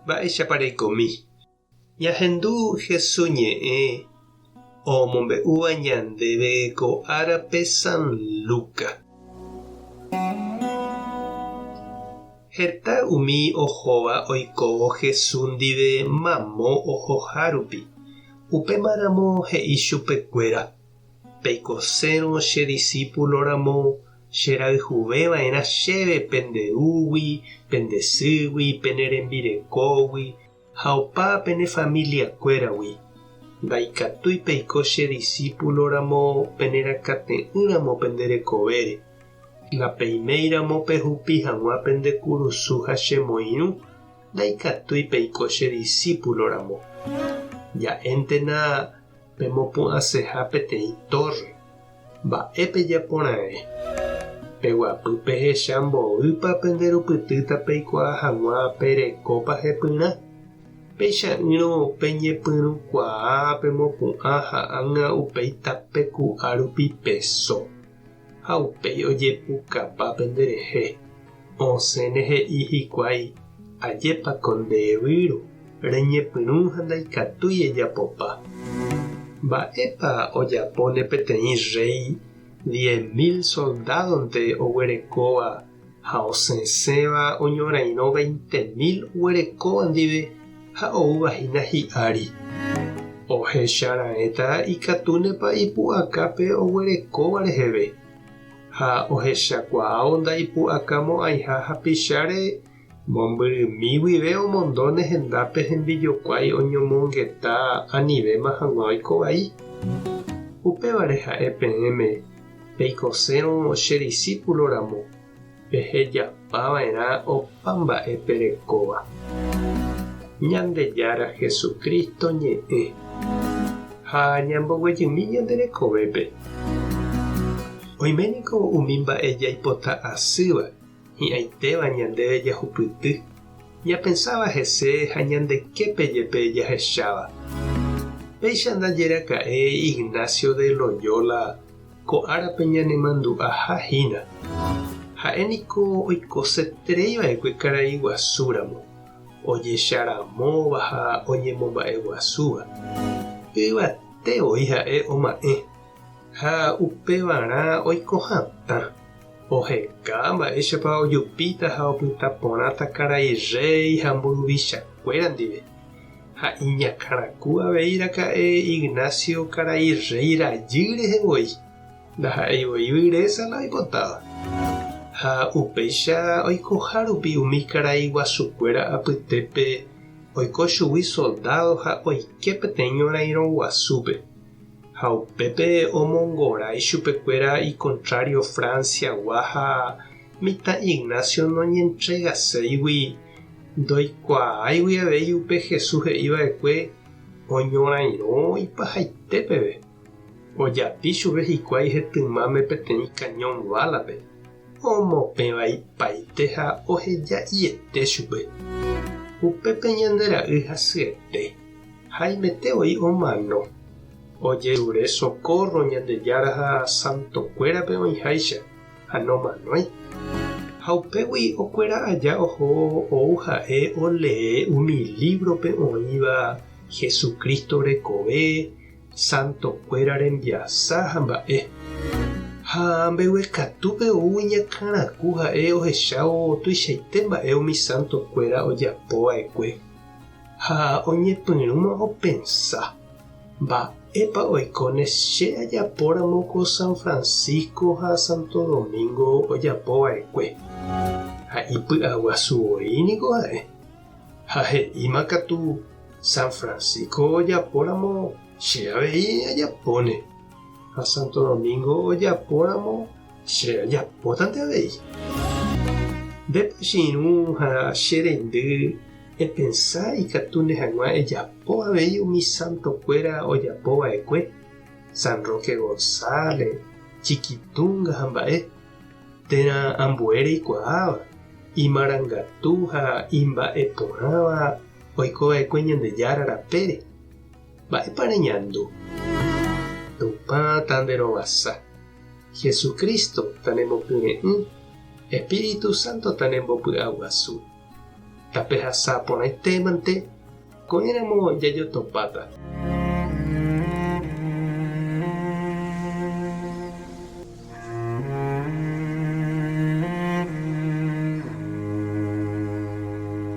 Mba'éichapareikomi. Ñahendu Jesús ñe'ẽ omombe'úva ñandéve ko árape San Lucas. Heta umi ohóva oikóvo Jesús ndive mamo ohohárupi. Upémaramo he'i chupekuéra: peikosérõ che discípuloramo cherayhuveva'erã chéve penderúgui, pendesýgui, pene rembirekógui ha opa pene familiakuéragui. Ndaikatúi peiko che discípuloramo penerakate'ỹramo penderekovére. Lapeiméiramo pehupi hag̃ua pendekurusu ha chemoirũ ndaikatúi peiko che discípuloramo. Ja'éntena pemopu'ãseha peteĩ torre. Mba'épe japorãre. Peguapy pehecha mboýpa penderupytýta peikuaa hag̃ua perekópa hepyrã. Peicha'ỹrõ peñepyrũkuaa pemopu'ã ha ág̃a upéi tape ku'árupi peso. Ha upéi ojepukapa penderehe. Osẽne he'i hikuái: ajépako ndeyvýru. Reñepyrũ ha ndaikatúi ejapopa. Mba'épa ojapóne peteĩ rey 10.000 soldadonte oguerekóva ha osẽséva oñorairõ 20.000 oguerekóva ndive ha oúvahína hi'ári. Ohechara'ẽta ikatúnepa ipu'akápe oguerekóva reheve. Ha ohechakuaávo ndaipu'akamo'ãiha hapicháre mombyrymi guive omondo nehendápe hembijokuái oñomongeta anivéma hag̃ua oikovai. Upévare ha'e peẽme peikosérõ che discípuloramo pehejapava'erã opa mba'e perekóva. Ñandejára Jesukristo ñe'ẽ ha ñamboguejymi ñanderekovépe. Oiméniko umi mba'e jaipota asýva hi'ãitéva ñandéve jahupyty. Ñapensáva hese ha ñandeképe jepe jahecháva. Péicha ndajeraka'e Ignacio de Loyola ko árape ñanemandu'a hahína. Ha'éniko oikosetereiva'ekue karai guasúramo. Ojecharamóva ha oñemomba'eguasúva. Yvate oĩ ha'e oma'ẽ. Ha upevarã oikohatã. Oheka mba'éichapa ojupíta ha opyta porãta karai rey ha mburuvichakuéra ndive. Ha iñakãraku aveíraka'e Ignacio karai rey rajy rehevoi. Ndaha'eivoi vyresa la oipotáva. Ha upéicha oikohárupi umi karai guasukuéra apytépe oiko chugui soldado ha oike peteĩ ñorairõ guasúpe. Ha upépe omongorái chupekuéra icontrario Franciagua ha mitã Ignacio noñentregaséigui ndoikuaáigui avei upe Jesús he'íva'ekue oñorairõ ipahaitépeve. Ojapi chupe hikuái hetymáme peteĩ cañón bálape. Omopẽva ipaite ha oheja'íete chupe. Upépe ñandera'y hasyete. Haimete oĩ omano. Ojerure socorro ñandejára ha santokuérape oĩháicha ha nomanói. Ha upégui okuera aja oho ou ha'e olee umi librope oĩva Jesucristo rekove, santokuéra rembiasa ha mba'e. Ha mbeguekatúpe ou iñakãraku ha'e ohechávo tuichaite mba'e umi santokuéra ojapova'ekue. Ha oñepyrũma opensa: mba'épa oikóne che ajapóramo ko San Francisco ha Santo Domingo ojapova'ekue. Ha ipy'aguasuvoíniko ha'e. Ha he'íma katu San Francisco ojapóramo che avei ajapóne. Ha Santo Domingo ojapóramo che ajapótante avei. Ndepochyrũ ha che rendy epensa ikatúne hag̃ua ejapo avei umi santokuéra ojapova'ekue. San Roque González, Chiquitunga ha mba'e. Térã ambue reikuaáva, imarangatu ha imba'eporãva oikova'ekue Ñandejára rapére. Mba'épa reñandu. Tupã tanderovasa. Jesucristo tanembopure'ỹ. Espíritu Santo tanembopy'aguasu. Tapeja sapona y temante, con éramos ya yo topata.